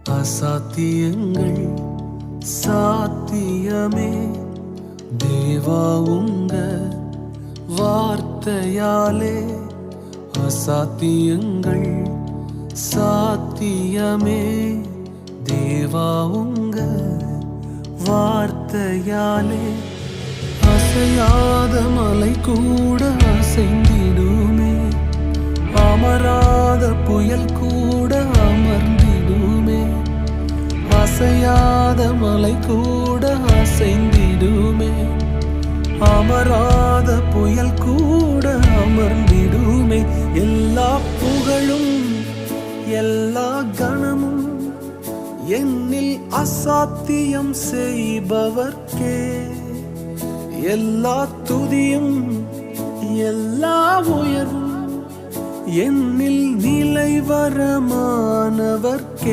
அசாத்தியங்கள் சாத்தியமே. தேவா உங்க வார்த்தையாலே அசாத்தியங்கள் சாத்தியமே. தேவா உங்க வார்த்தையாலே அசையாத மலை கூட அசைந்திடுமே. அமராத புயல் கூட அமர்ந்திடுமே. அசையாத மலை கூட அசைந்திடுமே. அமராத புயல் கூட அமர்ந்திடுமே. எல்லா புகழும் எல்லா கணமும் என்னில் அசாத்தியம் செய்பவர்க்கே. எல்லா துதியும் எல்லா உயர்வும் என்னில் நிலைவரமானவர்க்கே.